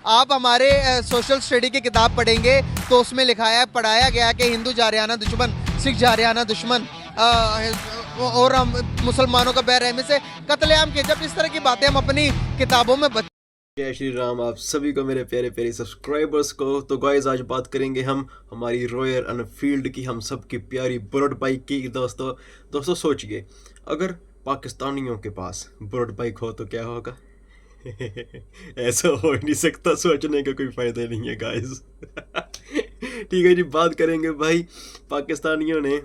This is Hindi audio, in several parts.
आप हमारे सोशल स्टडी की किताब पढ़ेंगे तो उसमें पढ़ाया गया कि हिंदू जारियाना दुश्मन, सिख जारियाना दुश्मन, और हम मुसलमानों का बैरहमी से कत्लेआम किए। जब इस तरह की बातें हम अपनी किताबों में जय श्री राम आप सभी को, मेरे प्यारे प्यारे सब्सक्राइबर्स को। तो गाइस आज बात करेंगे हम हमारी रॉयल एनफील्ड की, हम सब की प्यारी बुलेट बाइक की। दोस्तों सोचिए, अगर पाकिस्तानियों के पास बुलेट बाइक हो तो क्या होगा? ऐसा हो ही नहीं सकता, सोचने का कोई फायदा नहीं है गाइस। ठीक है जी, बात करेंगे भाई। पाकिस्तानियों ने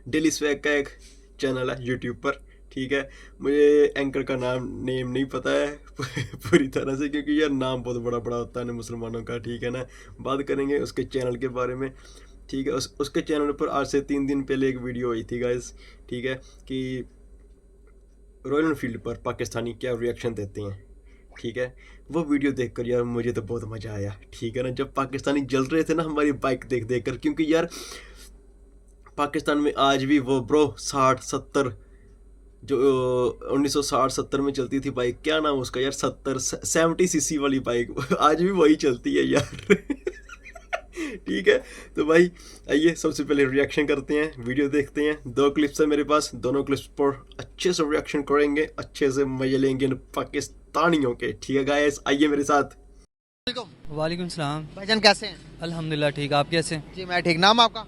डेली स्वैग का एक चैनल है यूट्यूब पर, ठीक है। मुझे एंकर का नेम नहीं पता है पूरी तरह से, क्योंकि यार नाम बहुत बड़ा बड़ा होता है ना मुसलमानों का, ठीक है ना। बात करेंगे उसके चैनल के बारे में, ठीक है। उसके चैनल पर आज से 3 दिन पहले एक वीडियो हुई थी गाइस, ठीक है, कि रॉयल एनफील्ड पर पाकिस्तानी क्या रिएक्शन देते हैं, ठीक है। वो वीडियो देखकर यार मुझे तो बहुत मज़ा आया, ठीक है ना। जब पाकिस्तानी जल रहे थे ना हमारी बाइक देख देख कर, क्योंकि यार पाकिस्तान में आज भी वो ब्रो 60-70 जो 1960-70 में चलती थी बाइक, क्या नाम उसका यार, 70 सीसी वाली बाइक आज भी वही चलती है यार। ठीक है। तो भाई आइए सबसे पहले रिएक्शन करते हैं, वीडियो देखते हैं। 2 क्लिप्स है मेरे पास, दोनों क्लिप्स पर अच्छे से रिएक्शन करेंगे, अच्छे से मजे लेंगे इन पाकिस्तानियों के, ठीक है गाइस, आइए मेरे साथ। वालेकुम सलाम भाईजान कैसे हैं? अल्हम्दुलिल्लाह ठीक, आप कैसे हैं? जी मैं ठीक। नाम आपका?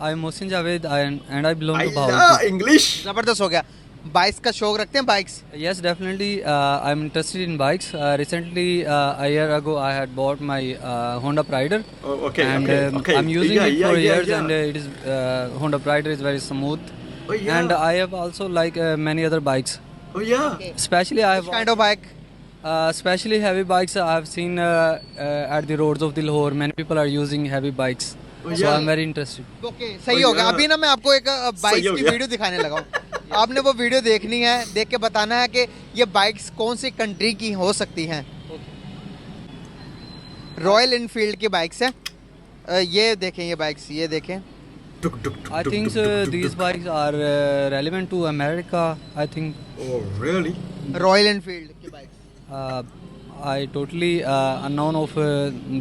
I am Mohsin Javed and I belong to Bahawalpur. English जबरदस्त हो गया। बाइक्स का शौक रखते हैं? Bikes Yes, definitely. I'm interested in bikes. Recently, a year ago, I had bought my Honda Prider, okay, and okay. I'm using it for years, yeah. and it is Honda Prider is very smooth. Oh yeah. And I have also like many other bikes. Oh yeah. Okay. Especially I have Which kind of bike? especially heavy bikes. I have seen at the roads of the Lahore, many people are using heavy bikes. Oh So yeah. I'm very interested. Okay सही हो गया। yeah. अभी ना मैं आपको एक बाइक हो की गया। वीडियो दिखाने लगा हूँ। आपने वो वीडियो देखनी है, देख के बताना है कि ये बाइक्स कौन सी कंट्री की हो सकती हैं। रॉयल एनफील्ड की बाइक्स है। ये देखें, ये बाइक्स, ये देखें। I think these bikes are relevant to America. I think Oh really? Royal Enfield की bikes. I totally unknown of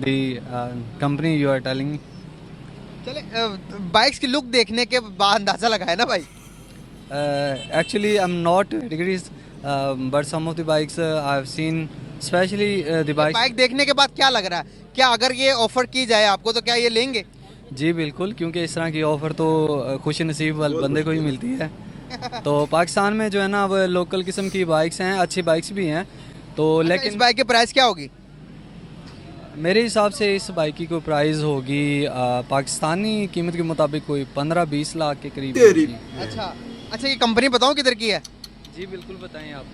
the company you are telling me. चले बाइक्स की लुक देखने के बाद अंदाजा लगाया ना भाई। Actually, I'm not degrees, but some of the bikes I have seen, especially the bikes. Bike देखने के बाद क्या लग रहा है? क्या अगर ये ऑफर की जाए आपको तो क्या ये लेंगे? जी बिल्कुल, क्योंकि इस तरह की ऑफर तो खुश नसीब वाले बंदे को ही मिलती है। तो पाकिस्तान में जो है ना, वो लोकल किस्म की बाइक्स हैं, अच्छी बाइक्स भी हैं। तो इस लेकिन बाइक की प्राइस क्या होगी? मेरे हिसाब से इस बाइक की कोई प्राइस होगी पाकिस्तानी कीमत के मुताबिक कोई 15-20 लाख के करीब तेरी। होगी। अच्छा अच्छा, ये कंपनी बताऊं किधर की है? जी बिल्कुल बताएं आप।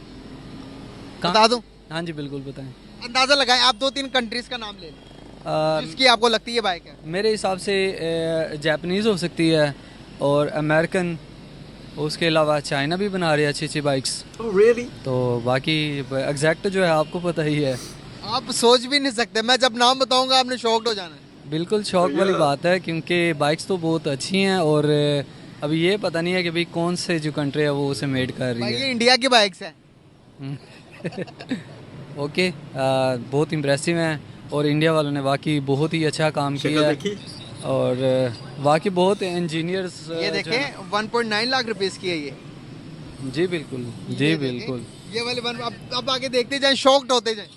बता दूं? हाँ जी बिल्कुल बताएं। अंदाजा लगाएं आप। 2-3 कंट्रीज का नाम ले लें जिसकी आपको लगती है बाइक है। मेरे हिसाब से जापानीज़ हो सकती है और अमेरिकन, उसके अलावा चाइना भी बना रही है अच्छी अच्छी बाइक्स। Oh really? तो बाकी एग्जैक्ट जो है आपको पता ही है। आप सोच भी नहीं सकते, मैं जब नाम बताऊंगा आपने शॉक्ड हो जाना है। बिल्कुल शौक वाली बात है, क्योंकि बाइक्स तो बहुत अच्छी हैं और अभी ये पता नहीं है कि भाई कौन से जो कंट्री है वो उसे मेड कर भाई रही ये है। इंडिया की बाइक्स है। ओके, बहुत इम्प्रेसिव हैं और इंडिया वालों ने वाकई बहुत ही अच्छा काम किया है। देखी? और वाकई बहुत इंजीनियर्स ये देखें 1.9 लाख रुपीस की है ये। जी बिल्कुल, जी ये बिल्कुल। देखें, ये वाले अब आगे देखते जाएं, शॉक्ड होते जाएं।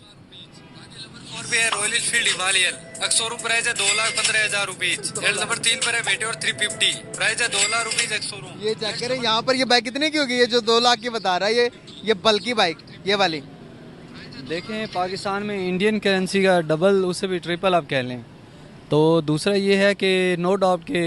और भी है royal Enfield Himalayan. Showroom price है 2,15,000 रुपीज। हेड नंबर 3 पर है बेटे और 350 प्राइस है 2 लाख रुपीज एक शोरूम। ये चेक करें यहाँ पर, ये बाइक कितने की होगी? ये जो 2 लाख की बता रहा है, ये बल्कि बाइक, ये वाली। देखें पाकिस्तान में इंडियन करेंसी का डबल, उससे भी ट्रिपल आप कह लें। तो दूसरा ये है कि नो डाउट कि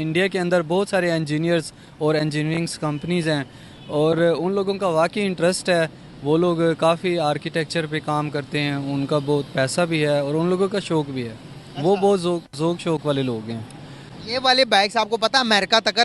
इंडिया के अंदर बहुत सारे इंजीनियर्स और इंजीनियरिंग कंपनीज़ हैं और उन लोगों का वाकई इंटरेस्ट है। वो लोग काफ़ी आर्किटेक्चर पे काम करते हैं, उनका बहुत पैसा भी है और उन लोगों का शौक़ भी है। वो बहुत ज़ोक शौक़ वाले लोग हैं। ये वाली बाइक्स आपको पता है अमेरिका तक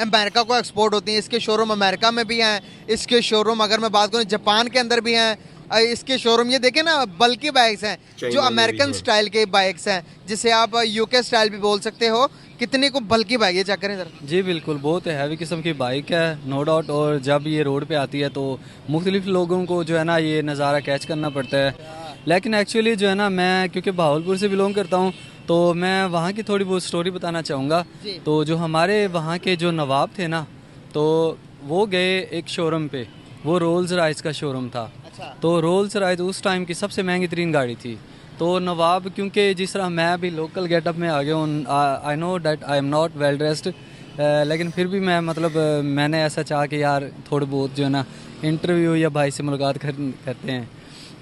अमेरिका को एक्सपोर्ट होती हैं। इसके शोरूम अमेरिका में भी हैं, इसके शोरूम अगर मैं बात करूँ जापान के अंदर भी हैं। इसके शोरूम ये देखें ना, बल्कि बाइक्स हैं जो अमेरिकन स्टाइल के बाइक्स हैं, जिसे आप यूके स्टाइल भी बोल सकते हो। कितनी को बल्कि बाइक, ये चेक करें जरा। जी बिल्कुल, बहुत हैवी किस्म की बाइक है नो डाउट। और जब ये रोड पे आती है तो मुख्तलिफ लोगों को जो है ना ये नज़ारा कैच करना पड़ता है। लेकिन एक्चुअली जो है ना, मैं क्योंकि भावलपुर से बिलोंग करता हूँ, तो मैं वहाँ की थोड़ी बहुत स्टोरी बताना चाहूँगा। जी। तो जो हमारे वहाँ के जो नवाब थे ना, तो वो गए एक शोरूम पे, वो रोल्स रॉयस का शोरूम था। अच्छा। तो रोल्स रॉयस उस टाइम की सबसे महंगी तरीन गाड़ी थी। तो नवाब, क्योंकि जिस तरह मैं भी लोकल गेटअप में आ गया हूँ, I know that I am not well dressed, लेकिन फिर भी मैं मतलब मैंने ऐसा चाहा कि यार थोड़े बहुत जो है ना इंटरव्यू या भाई से मुलाकात करते हैं।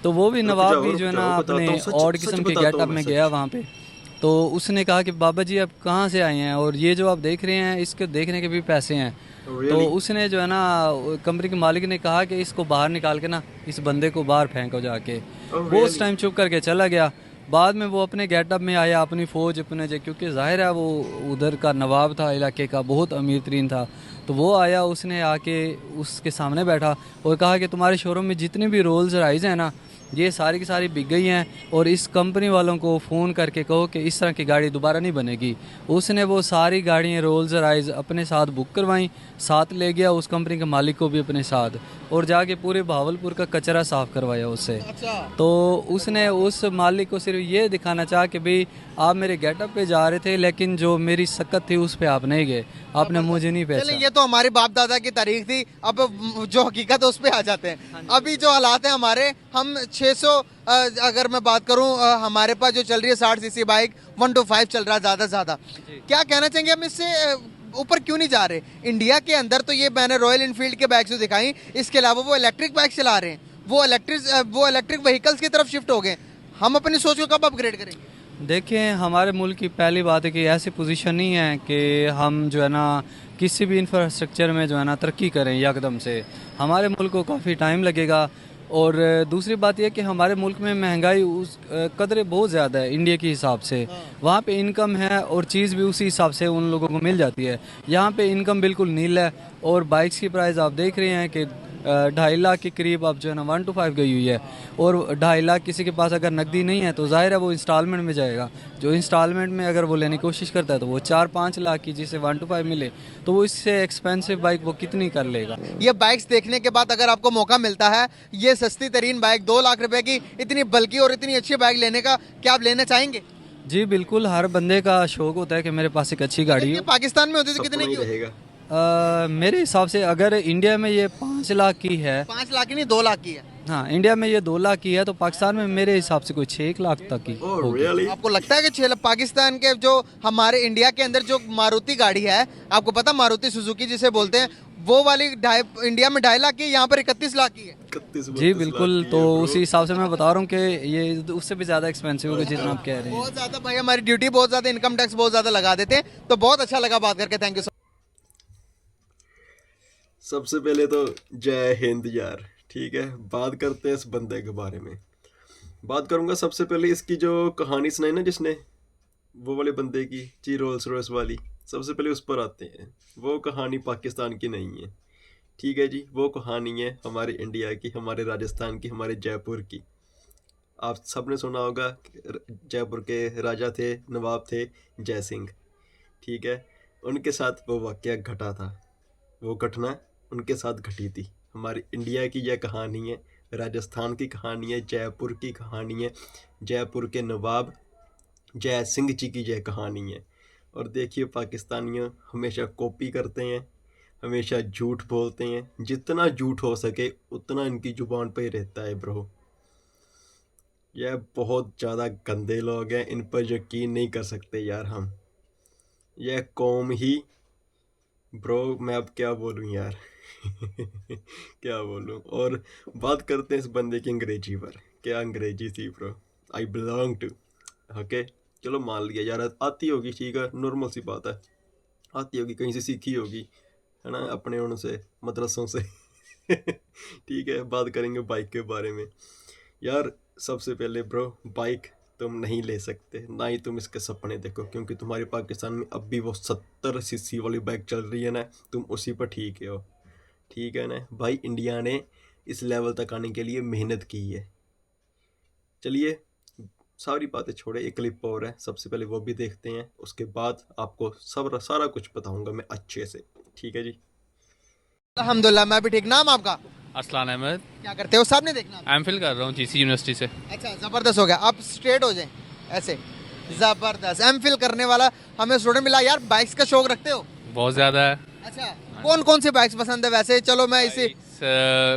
तो वो भी नवाब भी जो है ना अपने ऑड किस्म के गेटअप में गया वहाँ पे। तो उसने कहा कि बाबा जी आप कहाँ से आए हैं, और ये जो आप देख रहे हैं इसके देखने के भी पैसे हैं। तो उसने जो है ना कंपनी के मालिक ने कहा कि इसको बाहर निकाल के ना इस बंदे को बाहर फेंको जाके। वो उस टाइम चुप करके चला गया। बाद में वो अपने गेटअप में आया, अपनी फ़ौज अपने क्योंकि जाहिर है वो उधर का नवाब था, इलाके का बहुत अमीर तरीन था। तो वो आया, उसने आके उसके सामने बैठा और कहा कि तुम्हारे शोरूम में जितनी भी रोल्स राइज़ हैं ना, ये सारी की सारी बिक गई हैं, और इस कंपनी वालों को फ़ोन करके कहो कि इस तरह की गाड़ी दोबारा नहीं बनेगी। उसने वो सारी गाड़ियाँ रोल्स राइज़ अपने साथ बुक करवाई, साथ ले गया उस कंपनी के मालिक को भी अपने साथ, और जाके पूरे भावलपुर का कचरा साफ़ करवाया उससे। अच्छा। तो उसने उस मालिक को सिर्फ ये दिखाना चाहा कि भाई आप मेरे गेटअप पे जा रहे थे, लेकिन जो मेरी सकत थी उस पे आप नहीं गए, आपने मुझे नहीं चलिए, पहचाना। ये तो हमारे बाप दादा की तारीख थी। अब जो हकीकत है उस पे आ जाते हैं। अभी जो हालात है हमारे, हम 600 अगर मैं बात करूं, हमारे पास जो चल रही है 60 सीसी बाइक 125 चल रहा है ज़्यादा से ज़्यादा। क्या कहना चाहेंगे, हम इससे ऊपर क्यों नहीं जा रहे? इंडिया के अंदर तो ये मैंने रॉयल इनफील्ड के बाइक्स दिखाई, इसके अलावा वो इलेक्ट्रिक बाइक चला रहे हैं, वो इलेक्ट्रिक व्हीकल्स की तरफ शिफ्ट हो गए। हम अपनी सोच को कब अपग्रेड करेंगे? देखिए, हमारे मुल्क की पहली बात है कि ऐसी पोजीशन नहीं है कि हम जो है ना किसी भी इंफ्रास्ट्रक्चर में जो है ना तरक्की करें एकदम से। हमारे मुल्क को काफ़ी टाइम लगेगा। और दूसरी बात यह कि हमारे मुल्क में महंगाई उस कदर बहुत ज़्यादा है इंडिया के हिसाब से। वहाँ पे इनकम है और चीज़ भी उसी हिसाब से उन लोगों को मिल जाती है। यहाँ पे इनकम बिल्कुल नील है, और बाइक्स की प्राइस आप देख रहे हैं कि 2.5 लाख के करीब अब जो है ना 125 गई हुई है। और 2.5 लाख किसी के पास अगर नकदी नहीं है तो जाहिर है वो इंस्टॉलमेंट में जाएगा। जो इंस्टॉलमेंट में अगर वो लेने की कोशिश करता है तो वो 4-5 लाख की जिसे 125 मिले, तो वो इससे एक्सपेंसिव बाइक वो कितनी कर लेगा। ये बाइक्स देखने के बाद अगर आपको मौका मिलता है, ये सस्ती तरीन बाइक 2 लाख रुपए की इतनी बल्कि और इतनी अच्छी बाइक लेने का, क्या आप लेना चाहेंगे? जी बिल्कुल, हर बंदे का शौक होता है कि मेरे पास एक अच्छी गाड़ी ये हो। पाकिस्तान में होती तो कितने की? रहेगा। मेरे हिसाब से अगर इंडिया में ये 5 लाख की है, 5 लाख की नहीं, 2 लाख की है। हाँ इंडिया में ये 2 लाख की है, तो पाकिस्तान में मेरे हिसाब से कोई 6 लाख तक की Oh, होगी। really? आपको लगता है कि पाकिस्तान के जो हमारे इंडिया के अंदर जो मारुति गाड़ी है, आपको पता मारुति सुजुकी जिसे बोलते हैं, वो वाली इंडिया में 2.5 लाख की, यहाँ पर 31 लाख की है। 31 जी बिल्कुल, तो उसी हिसाब से मैं बता रहा हूँ कि ये उससे भी ज़्यादा एक्सपेंसिव होगा जितना आप कह रहे हैं। बहुत ज्यादा भाई, हमारी ड्यूटी बहुत ज्यादा, इनकम टैक्स बहुत ज्यादा लगा देते हैं। तो बहुत अच्छा लगा बात करके, थैंक यू। सबसे पहले तो जय हिंद यार। ठीक है, बात करते हैं इस बंदे के बारे में। बात करूंगा सबसे पहले इसकी जो कहानी सुनाई ना जिसने, वो वाले बंदे की, जी रोल्स रॉयस वाली, सबसे पहले उस पर आते हैं। वो कहानी पाकिस्तान की नहीं है, ठीक है जी। वो कहानी है हमारे इंडिया की, हमारे राजस्थान की, हमारे जयपुर की। आप सबने सुना होगा जयपुर के राजा थे, नवाब थे जय सिंह, ठीक है। उनके साथ वो वाकया घटा था, वो घटना उनके साथ घटी थी। हमारे इंडिया की यह कहानी है, राजस्थान की कहानी है, जयपुर की कहानी है, जयपुर के नवाब जय सिंह जी की यह कहानी है। और देखिए, पाकिस्तानियों हमेशा कॉपी करते हैं, हमेशा झूठ बोलते हैं, जितना झूठ हो सके उतना इनकी जुबान पे ही रहता है ब्रो। यह बहुत ज़्यादा गंदे लोग हैं, इन पर यकीन नहीं कर सकते यार हम। यह कौम ही ब्रो, मैं अब क्या बोलूं यार क्या बोलूं। और बात करते हैं इस बंदे की अंग्रेजी पर। क्या अंग्रेजी थी bro, I belong to, okay चलो मान लिया यार, आती होगी, ठीक है, नॉर्मल सी बात है, आती होगी, कहीं से सीखी होगी, है ना, अपने उनसे मदरसों से ठीक है। बात करेंगे बाइक के बारे में यार। सबसे पहले ब्रो, बाइक तुम नहीं ले सकते, ना ही तुम इसके सपने देखो, क्योंकि तुम्हारे पाकिस्तान में अब भी वो 70 सीसी वाली बाइक चल रही है ना, तुम उसी पर ठीक है हो, ठीक है ना भाई। इंडिया ने इस लेवल तक आने के लिए मेहनत की है। चलिए सारी बातें छोड़े, एक क्लिप और है, सबसे पहले वो भी देखते हैं, उसके बाद आपको सब सारा कुछ बताऊंगा मैं अच्छे से, ठीक है जी। अल्हम्दुलिल्लाह, मैं भी ठीक। नाम आपका? अरसलान अहमद। क्या करते हो? सामने देखना आप। एमफिल कर रहा हूँ जीसी यूनिवर्सिटी से। अच्छा, जबरदस्त हो गया। आप स्ट्रेट हो जाएं ऐसे, जबरदस्त। एमफिल करने वाला हमें स्टूडेंट मिला। यार बाइक्स का शौक रखते हो? बहुत ज़्यादा है। अच्छा, कौन कौन सी बाइक्स पसंद है वैसे? चलो मैं इसे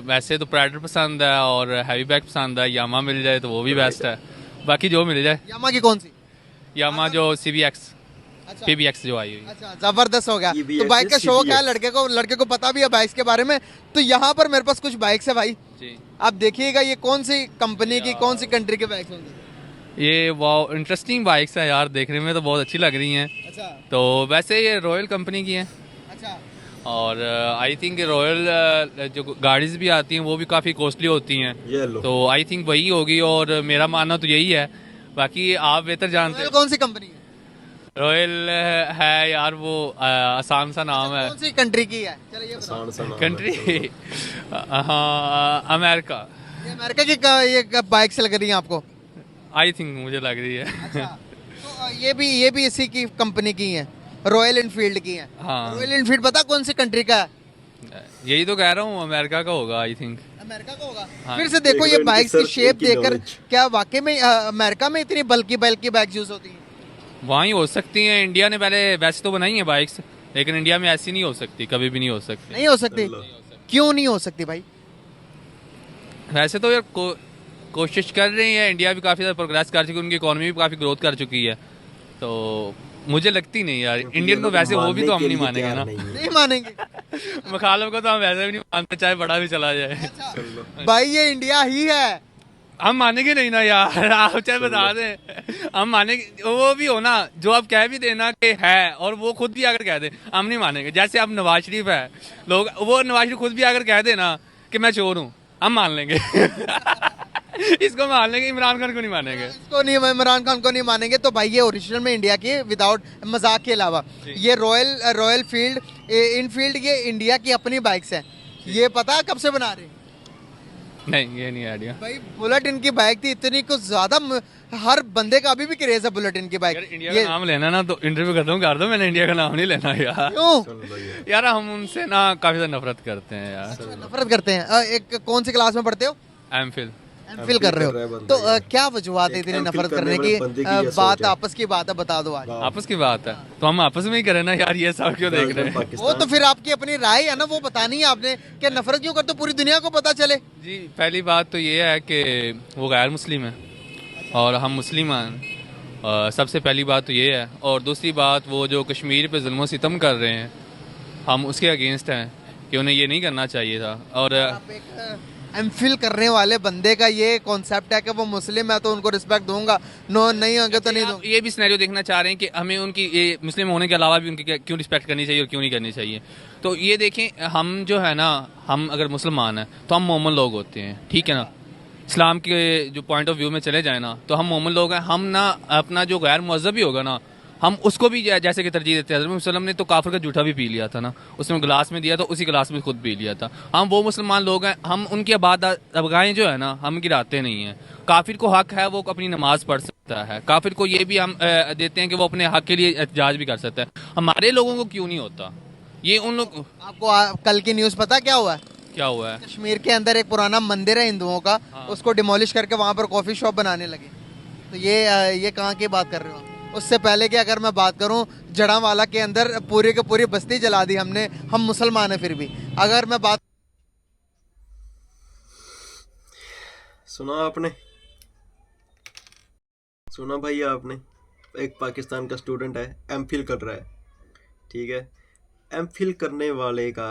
वैसे तो प्राइडर पसंद है और हैवी बैग पसंद है। यामा मिल जाए तो वो भी बेस्ट है, बाकी जो मिल जाए। यामा की कौन सी? यामा जो CBX अच्छा PBX जो आई हुई। अच्छा, जबरदस्त हो गया। EBX तो बाइक का शौक है CBX। लड़के को पता भी है बाइक्स के बारे में। तो यहाँ पर मेरे पास कुछ बाइक्स है भाई, जी, आप देखिएगा ये कौन सी कंपनी की कौन सी कंट्री के बाइक्स होंगे। ये वो इंटरेस्टिंग बाइक्स है यार, देखने में तो बहुत अच्छी लग रही हैं। अच्छा तो वैसे ये रॉयल कंपनी की हैं अच्छा और आई थिंक रॉयल जो गाड़ीज भी आती हैं वो भी काफ़ी कॉस्टली होती हैं। ये लो। तो आई थिंक वही होगी और मेरा मानना तो यही है, बाकी आप बेहतर जानते रॉयल हैं। कौन सी कंपनी है? रॉयल है यार वो आसान सा नाम है। कौन सी कंट्री की है? चलिए ये बताओ। आसान सा नाम है। कंट्री हाँ अमेरिका ये अमेरिका की ये बाइक से लग रही है आपको? आई थिंक मुझे लग रही है। अच्छा तो ये भी इसी की कंपनी की है, रॉयल एनफील्ड की है। हाँ। रॉयल एनफील्ड पता कौन सी कंट्री का है? यही तो कह रहा हूँ, अमेरिका का होगा आई थिंक। अमेरिका का होगा। हाँ। फिर से देखो देख ये लो इनकी बाइक्स की सर्च, शेप इनकी देखकर, knowledge। क्या वाकई में अमेरिका में इतनी बल्कि बाइक्स यूज होती हैं? वहीं हो सकती हैं। इंडिया ने पहले वैसे तो बनाई है बाइक्स, लेकिन इंडिया में ऐसी नहीं हो सकती, कभी भी नहीं हो सकती। नहीं हो सकती? लो। क्यों नहीं हो सकती भाई? वैसे तो यार कोशिश कर रही है, इंडिया भी काफ़ी ज़्यादा प्रोग्रेस कर चुकी है, उनकी इकोनॉमी भी काफ़ी ग्रोथ कर चुकी है। तो मुझे लगती नहीं यार, इंडियन तो वैसे वो भी तो हम नहीं मानेंगे ना। नहीं मानेंगे? मखालफ को तो हम वैसे भी नहीं मानते, चाहे बड़ा भी चला जाए। भाई ये इंडिया ही है। हम मानेंगे नहीं ना यार, आप चाहे बता दें, हम मानेंगे। वो भी हो ना जो आप कह भी देना कि है, और वो खुद भी अगर कह दे हम नहीं मानेंगे। जैसे अब नवाज शरीफ है, लोग वो नवाज शरीफ खुद भी अगर कह दे ना कि मैं चोर हूँ, हम मान लेंगे। इसको मान लेंगे, इमरान खान को नहीं मानेंगे। इसको नहीं, इमरान खान को नहीं मानेंगे। तो भाई ये ओरिजिनल में इंडिया की, विदाउट मजाक के अलावा, ये रॉयल फील्ड इनफील्ड ये इंडिया की अपनी बाइक्स हैं। ये पता कब से बना रहे हैं? नहीं, ये नहीं आइडिया। भाई बुलेट इनकी बाइक थी, इतनी कुछ ज्यादा हर बंदे का अभी भी क्रेज है बुलेट इनकी बाइक। यार इंडिया का नाम लेना ना तो इंटरव्यू कर दो, मैंने इंडिया का नाम नहीं लेना यार। क्यों? यार हम उनसे ना काफी ज्यादा नफरत करते हैं यार। नफरत करते हैं? एक कौन सी क्लास में पढ़ते हो? एमफिल। एमफिल कर रहे कर रहा है हो? बंदा तो यार। क्या वजूहत है एक इतनी MPhil नफरत करने करने वाले की? बंदे की ये बात सोच है। आपस की बात है, बता दो आज। आपस की बात है तो हम आपस में ही करें ना यार, ये सब क्यों देख रहे हैं? वो तो फिर आपकी अपनी राय है ना, वो बतानी है आपने। क्या नफरत क्यों करते हो? पूरी दुनिया को पता चले। जी, पहली बात तो ये है कि वो गैर मुस्लिम है और हम मुस्लिम हैं। सबसे पहली बात तो ये है। और दूसरी बात, वो जो कश्मीर पे जुल्म सितम कर रहे हैं, हम उसके अगेंस्ट हैं कि उन्हें ये नहीं करना चाहिए था। और आप एक एमफिल करने वाले बंदे का ये कॉन्सेप्ट है कि वो मुस्लिम है तो उनको रिस्पेक्ट दूंगा, नो नहीं होंगे तो नहीं आप दूंगा। ये भी सिनेरियो देखना चाह रहे हैं कि हमें उनकी ये मुस्लिम होने के अलावा भी उनकी क्यों रिस्पेक्ट करनी चाहिए और क्यों नहीं करनी चाहिए। तो ये देखें, हम जो है ना, हम अगर मुसलमान हैं तो हम मोमन लोग होते हैं, ठीक है ना। इस्लाम के जो पॉइंट ऑफ व्यू में चले जाए ना तो हम मोमन लोग हैं। हम ना अपना जो गैर मजहबी होगा ना, हम उसको भी जैसे कि तरजीह देते हैं। हज़रत वसल्लम ने तो काफिर का जूठा भी पी लिया था ना, उसने गिलास में दिया तो उसी गिलास में खुद पी लिया था। हम वो मुसलमान लोग हैं, हम उनकी अबगाएँ जो है ना हम गिराते नहीं हैं। काफिर को हक है वो अपनी नमाज पढ़ सकता है, काफिर को ये भी हम देते हैं कि वो अपने हक के लिए एहतजाज भी कर सकता है। हमारे लोगों को क्यों नहीं होता? ये उन लोग आपको कल की न्यूज़ पता क्या हुआ है? क्या हुआ है? कश्मीर के अंदर एक पुराना मंदिर है हिंदुओं का, उसको डिमोलिश करके वहां पर कॉफी शॉप बनाने लगे। तो ये कहाँ की बात कर रहे हो? उससे पहले की अगर मैं बात करूं, जड़ावाला के अंदर पूरी की पूरी बस्ती जला दी हमने। हम मुसलमान हैं फिर भी। अगर मैं बात सुना आपने? सुना भाई आपने? एक पाकिस्तान का स्टूडेंट है, एमफिल कर रहा है, ठीक है। एमफिल करने वाले का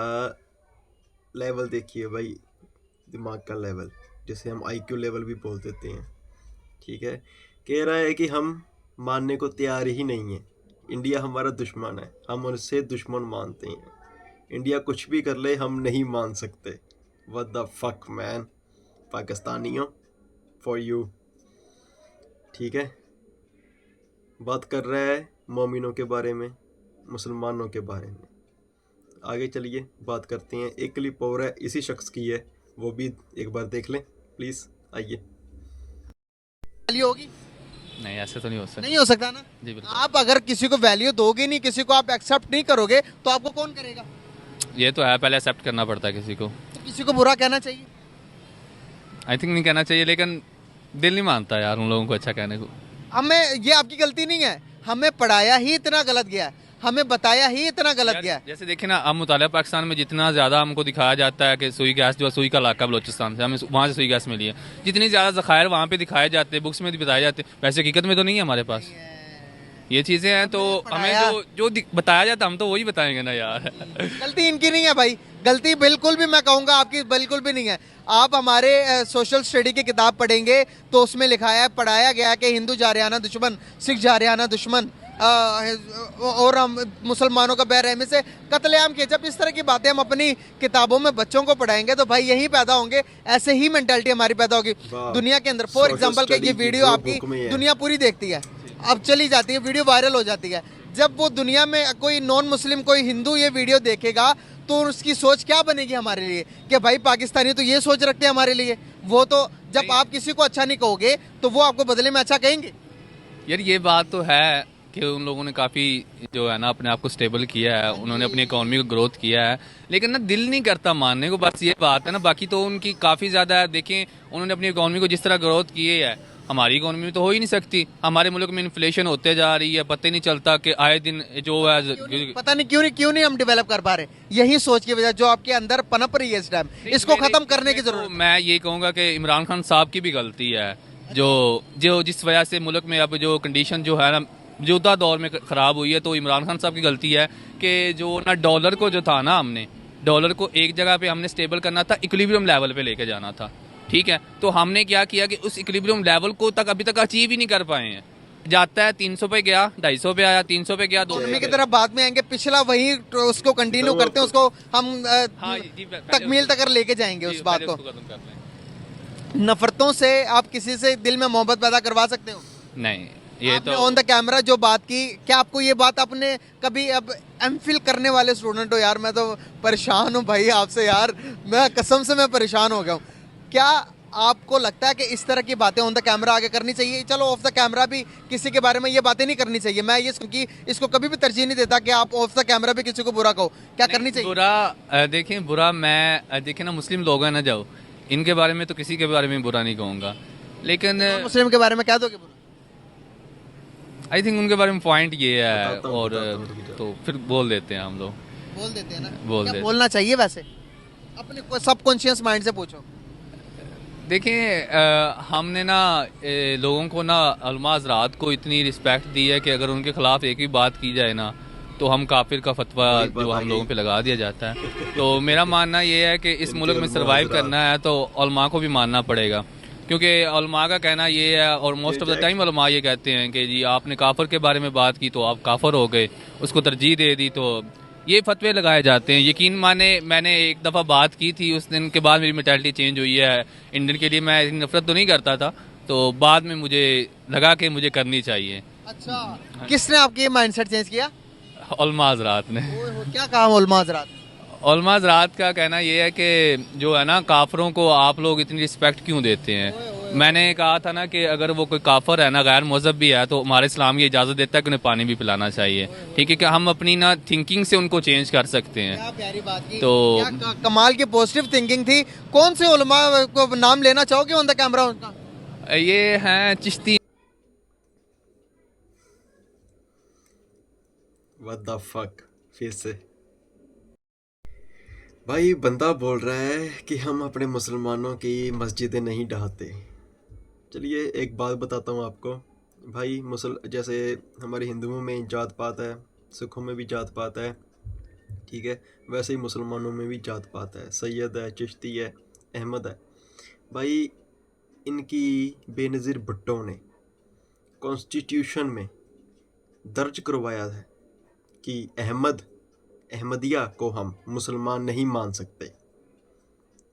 लेवल देखिए भाई, दिमाग का लेवल, जिसे हम आईक्यू लेवल भी बोल देते हैं, ठीक है। कह रहा है कि हम मानने को तैयार ही नहीं है, इंडिया हमारा दुश्मन है, हम उनसे दुश्मन मानते हैं, इंडिया कुछ भी कर ले हम नहीं मान सकते। व्हाट द फक मैन, पाकिस्तानियों फॉर यू, ठीक है। बात कर रहा है मोमिनों के बारे में, मुसलमानों के बारे में। आगे चलिए बात करते हैं। एक क्लिप और है, इसी शख्स की है, वो भी एक बार देख लें प्लीज़, आइए। वैल्यू होगी? नहीं, ऐसे तो नहीं हो सकता। नहीं हो सकता ना। जी बिल्कुल। आप अगर किसी को वैल्यू दोगे नहीं, किसी को आप एक्सेप्ट नहीं करोगे, तो आपको कौन करेगा? ये तो है, पहले एक्सेप्ट करना पड़ता है किसी को। तो किसी को बुरा कहना चाहिए? आई थिंक नहीं कहना चाहिए, लेकिन दिल नहीं मानता यार उन लोगों को अच्छा कहने को। हमें, ये आपकी गलती नहीं है, हमें पढ़ाया ही इतना गलत गया है, हमें बताया ही इतना गलत गया है। जैसे देखिए ना, अब मुतालिया पाकिस्तान में जितना ज़्यादा हमको दिखाया जाता है कि सुई गैस, जो है सुई का इलाका बलोचिस्तान से, हमें वहाँ से सुई गैस मिली है, जितनी ज़्यादा ज़खायर वहाँ पे दिखाए जाते हैं, बुक्स में भी बताए जाते हैं, वैसे हकीकत में तो नहीं है हमारे पास ये चीज़ें हैं। तो हमें जो बताया जाता है हम तो वही बताएंगे ना यार। गलती इनकी नहीं है भाई, गलती बिल्कुल भी मैं कहूँगा आपकी बिल्कुल भी नहीं है। आप हमारे सोशल स्टडी की किताब पढ़ेंगे तो उसमें लिखा है, पढ़ाया गया कि हिंदू जारियाना दुश्मन, सिख जारियाना दुश्मन, और हम मुसलमानों का बेरहमी से कत्लेआम किए। जब इस तरह की बातें हम अपनी किताबों में बच्चों को पढ़ाएंगे तो भाई यही पैदा होंगे, ऐसे ही मेंटालिटी हमारी पैदा होगी दुनिया के अंदर। फॉर एग्जांपल कि ये वीडियो आपकी दुनिया पूरी देखती है, अब चली जाती है, वीडियो वायरल हो जाती है। जब वो दुनिया में कोई नॉन मुस्लिम, कोई हिंदू ये वीडियो देखेगा तो उसकी सोच क्या बनेगी हमारे लिए कि भाई पाकिस्तानी तो ये सोच रखते हैं हमारे लिए। वो तो जब आप किसी को अच्छा नहीं कहोगे तो वो आपको बदले में अच्छा कहेंगे। यार ये बात तो है कि उन लोगों ने काफ़ी जो है ना अपने आप को स्टेबल किया है, उन्होंने अपनी इकोनॉमी को ग्रोथ किया है, लेकिन ना दिल नहीं करता मानने को, बस ये बात है ना। बाकी तो उनकी काफ़ी ज़्यादा देखें, उन्होंने अपनी इकोनॉमी को जिस तरह ग्रोथ किए है, हमारी इकोनॉमी में तो हो ही नहीं सकती। हमारे मुल्क में इन्फ्लेशन होते जा रही है, पता ही नहीं चलता कि आए दिन जो है पता नहीं क्यों नहीं हम डेवलप कर पा रहे। यही सोच की वजह जो आपके अंदर पनप रही है इस टाइम, इसको खत्म करने की जरूरत। मैं ये कहूँगा कि इमरान खान साहब की भी गलती है, जो जिस वजह से मुल्क में अब जो कंडीशन जो है ना मौजूदा दौर में ख़राब हुई है, तो इमरान खान साहब की गलती है कि जो ना डॉलर को जो था ना, हमने डॉलर को एक जगह पे हमने स्टेबल करना था, इक्विलिब्रियम लेवल पे लेके जाना था, ठीक है। तो हमने क्या किया कि उस इक्विलिब्रियम लेवल को तक अभी तक अचीव ही नहीं कर पाए हैं। जाता है 300 पे गया, 250 पे आया, 300 पे गया, 200 की तरफ बाद में आएंगे, पिछला वही उसको कंटिन्यू करते हैं, उसको हम तकमील तक लेके जाएंगे उस बात को। नफरतों से आप किसी से दिल में मोहब्बत पैदा करवा सकते हो? नहीं, ये तो ऑन द कैमरा जो बात की, क्या आपको ये बात आपने कभी, अब एमफिल करने वाले स्टूडेंट हो यार, मैं तो परेशान हूँ भाई आपसे यार, मैं कसम से मैं परेशान हो गया हूँ। क्या आपको लगता है कि इस तरह की बातें ऑन द कैमरा आगे करनी चाहिए? चलो ऑफ द कैमरा भी किसी के बारे में ये बातें नहीं करनी चाहिए, मैं ये सुन की इसको कभी भी तरजीह नहीं देता कि आप ऑफ द कैमरा भी किसी को बुरा कहो, क्या करनी चाहिए? बुरा देखें, बुरा मैं देखें ना, मुस्लिम लोग हैं ना, जाओ इनके बारे में तो किसी के बारे में बुरा नहीं कहूँगा, लेकिन मुस्लिम के बारे में क्या दोगे बुरा? आई थिंक उनके बारे में पॉइंट ये है, और तो फिर बोल देते हैं हम लोग, बोल देते हैं ना, बोल क्या बोलना चाहिए वैसे? अपने सबकॉन्शियस माइंड से पूछो। देखें, हमने ना लोगों को ना उलमा हज़रात को इतनी रिस्पेक्ट दी है कि अगर उनके खिलाफ एक भी बात की जाए ना तो हम काफिर का फतवा जो हम लोगों पे लगा दिया जाता है। तो मेरा मानना ये है कि इस मुल्क में सरवाइव करना है तो उलमा को भी मानना पड़ेगा, क्योंकि उलमा का कहना ये है, और मोस्ट ऑफ द टाइम उलमा ये कहते हैं कि जी आपने काफिर के बारे में बात की तो आप काफिर हो गए, उसको तरजीह दे दी, तो ये फतवे लगाए जाते हैं। यकीन माने मैंने एक दफ़ा बात की थी, उस दिन के बाद मेरी मेंटालिटी चेंज हुई है। इंडियन के लिए मैं नफरत तो नहीं करता था, तो बाद में मुझे लगा कि मुझे करनी चाहिए। अच्छा, किसने आपकी माइंडसेट चेंज किया? उलमा हज़रात ने। क्या कहा उलमा हज़रात? उलमा हज़रात का कहना ये है कि जो है ना काफरों को आप लोग इतनी रिस्पेक्ट क्यों देते हैं। मैंने कहा था ना कि अगर वो कोई काफर है ना, गैर मज़हब भी है, तो हमारे इस्लाम ये इजाज़त देता है कि उन्हें पानी भी पिलाना चाहिए, ठीक है, कि हम अपनी ना थिंकिंग से उनको चेंज कर सकते हैं। क्या प्यारी बात की, तो क्या कमाल की पॉजिटिव थिंकिंग थी। कौन से उलमा को नाम लेना चाहोगे ऑन द कैमरा उनका? ये हैं चिश्ती। What the fuck, फिर से भाई बंदा बोल रहा है कि हम अपने मुसलमानों की मस्जिदें नहीं ढहाते। चलिए एक बात बताता हूँ आपको भाई, जैसे हमारे हिंदुओं में जात पात है, सिखों में भी जात पात है, ठीक है, वैसे ही मुसलमानों में भी जात पात है। सैयद है, चिश्ती है, अहमद है। भाई इनकी बेनज़ीर भुट्टो ने कॉन्स्टिट्यूशन में दर्ज करवाया है कि अहमदिया को हम मुसलमान नहीं मान सकते,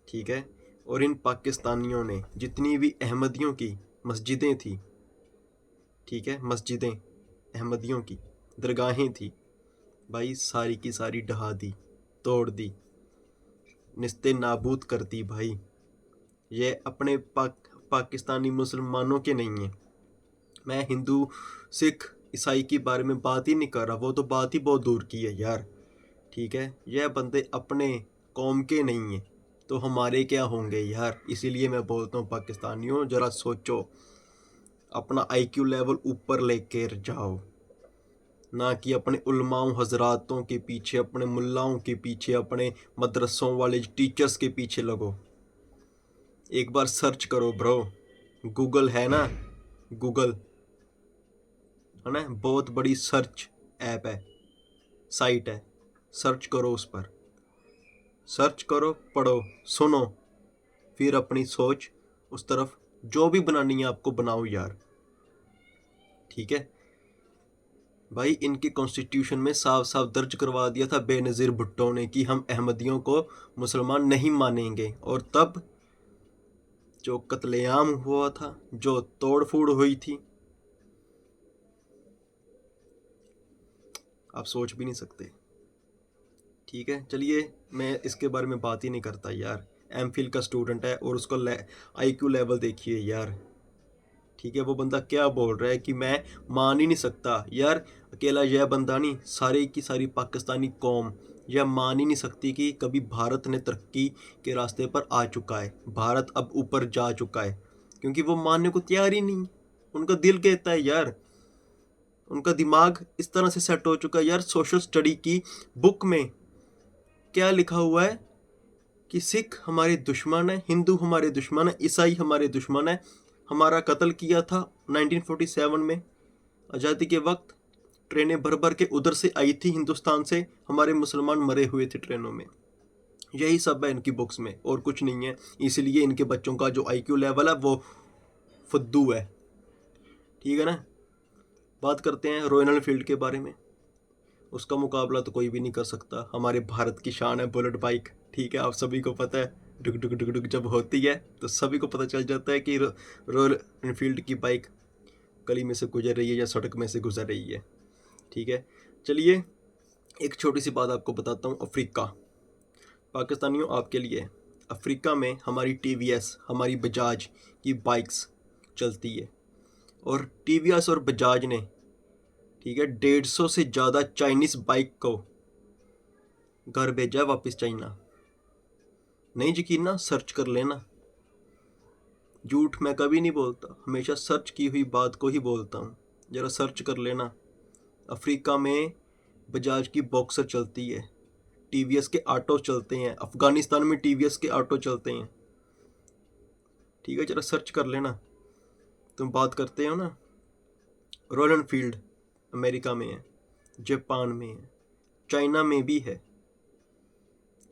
ठीक है। और इन पाकिस्तानियों ने जितनी भी अहमदियों की मस्जिदें थी, ठीक है, मस्जिदें अहमदियों की दरगाहें थी, भाई सारी की सारी ढहा दी, तोड़ दी, निस्ते नाबूद कर दी। भाई ये अपने पाकिस्तानी मुसलमानों के नहीं हैं। मैं हिंदू सिख ईसाई के बारे में बात ही नहीं कर रहा, वो तो बात ही बहुत दूर की है यार, ठीक है, यह बंदे अपने कौम के नहीं हैं तो हमारे क्या होंगे यार। इसीलिए मैं बोलता हूँ पाकिस्तानियों, ज़रा सोचो, अपना आईक्यू लेवल ऊपर लेकर जाओ, ना कि अपने उलमाओं हजरातों के पीछे, अपने मुल्लाओं के पीछे, अपने मदरसों वाले टीचर्स के पीछे लगो। एक बार सर्च करो ब्रो, गूगल है ना, गूगल है ना, बहुत बड़ी सर्च ऐप है, साइट है, सर्च करो उस पर, सर्च करो, पढ़ो, सुनो, फिर अपनी सोच उस तरफ जो भी बनानी है आपको बनाओ यार। ठीक है भाई, इनके कॉन्स्टिट्यूशन में साफ साफ दर्ज करवा दिया था बेनज़ीर भुट्टो ने कि हम अहमदियों को मुसलमान नहीं मानेंगे, और तब जो कत्लेआम हुआ था, जो तोड़ फोड़ हुई थी, आप सोच भी नहीं सकते। ठीक है, चलिए मैं इसके बारे में बात ही नहीं करता यार। एमफिल का स्टूडेंट है और उसको आईक्यू लेवल देखिए यार। ठीक है, वो बंदा क्या बोल रहा है कि मैं मान ही नहीं सकता यार। अकेला यह बंदा नहीं, सारी की सारी पाकिस्तानी कौम यह मान ही नहीं सकती कि कभी भारत ने तरक्की के रास्ते पर आ चुका है, भारत अब ऊपर जा चुका है, क्योंकि वो मानने को तैयार ही नहीं। उनका दिल कहता है यार, उनका दिमाग इस तरह से सेट हो चुका है यार। सोशल स्टडी की बुक में क्या लिखा हुआ है कि सिख हमारे दुश्मन है, हिंदू हमारे दुश्मन है, ईसाई हमारे दुश्मन है। हमारा कत्ल किया था 1947 में आज़ादी के वक्त, ट्रेनें भर भर के उधर से आई थी हिंदुस्तान से, हमारे मुसलमान मरे हुए थे ट्रेनों में। यही सब है इनकी बुक्स में और कुछ नहीं है। इसीलिए इनके बच्चों का जो आईक्यू लेवल है वो फुद्दू है। ठीक है ना। बात करते हैं रॉयल एनफील्ड के बारे में। उसका मुकाबला तो कोई भी नहीं कर सकता। हमारे भारत की शान है बुलेट बाइक। ठीक है, आप सभी को पता है, डुक डुक डुक डुक जब होती है तो सभी को पता चल जाता है कि रॉयल एनफील्ड की बाइक गली में से गुजर रही है या सड़क में से गुजर रही है। ठीक है, चलिए एक छोटी सी बात आपको बताता हूँ। अफ्रीका, पाकिस्तानियों आपके लिए, अफ्रीका में हमारी टीवीएस, हमारी बजाज की बाइक्स चलती है, और टीवीएस और बजाज ने, ठीक है, 150 से ज़्यादा चाइनीज़ बाइक को घर भेजा है वापस चाइना। नहीं यकीन ना, सर्च कर लेना। झूठ मैं कभी नहीं बोलता, हमेशा सर्च की हुई बात को ही बोलता हूँ। ज़रा सर्च कर लेना। अफ्रीका में बजाज की बॉक्सर चलती है, टीवीएस के ऑटो चलते हैं, अफ़गानिस्तान में टीवीएस के ऑटो चलते हैं। ठीक है, ज़रा सर्च कर लेना। तुम बात करते हो ना, रॉयल एनफील्ड अमेरिका में है, जापान में है, चाइना में भी है।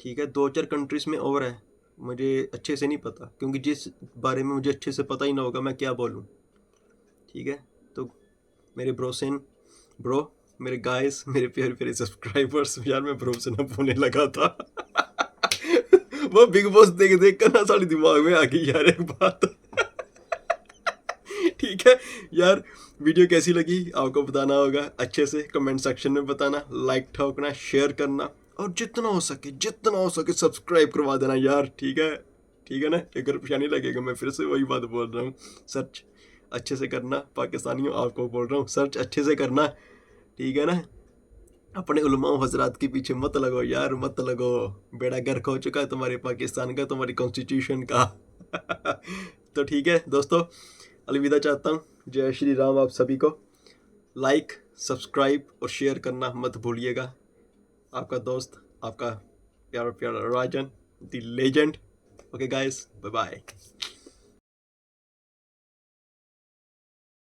ठीक है, 2-4 कंट्रीज़ में और है, मुझे अच्छे से नहीं पता, क्योंकि जिस बारे में मुझे अच्छे से पता ही ना होगा मैं क्या बोलूँ। ठीक है, तो मेरे ब्रो, मेरे गाइस, मेरे प्यारे प्यारे सब्सक्राइबर्स, यार मैं ब्रो से ना बोलने लगा था वो बिग बॉस देख देख कर ना सारे दिमाग में आ गई यार एक बात ठीक है यार, वीडियो कैसी लगी आपको बताना होगा, अच्छे से कमेंट सेक्शन में बताना, लाइक ठोकना, शेयर करना, और जितना हो सके सब्सक्राइब करवा देना यार। ठीक है ना। अगर परेशानी लगेगा, मैं फिर से वही बात बोल रहा हूँ, सर्च अच्छे से करना। पाकिस्तानियों आपको बोल रहा हूँ, सर्च अच्छे से करना। ठीक है ना। अपने उलमाओं हजरात के पीछे मत लगो यार, मत लगो। बेड़ा गर्क हो चुका है तुम्हारे पाकिस्तान का, तुम्हारी कॉन्स्टिट्यूशन का तो ठीक है दोस्तों, अलविदा चाहता हूँ। जय श्री राम आप सभी को। लाइक, सब्सक्राइब और शेयर करना मत भूलिएगा। आपका दोस्त, आपका प्यारा प्यारा Rajan the legend. Okay guys, bye bye.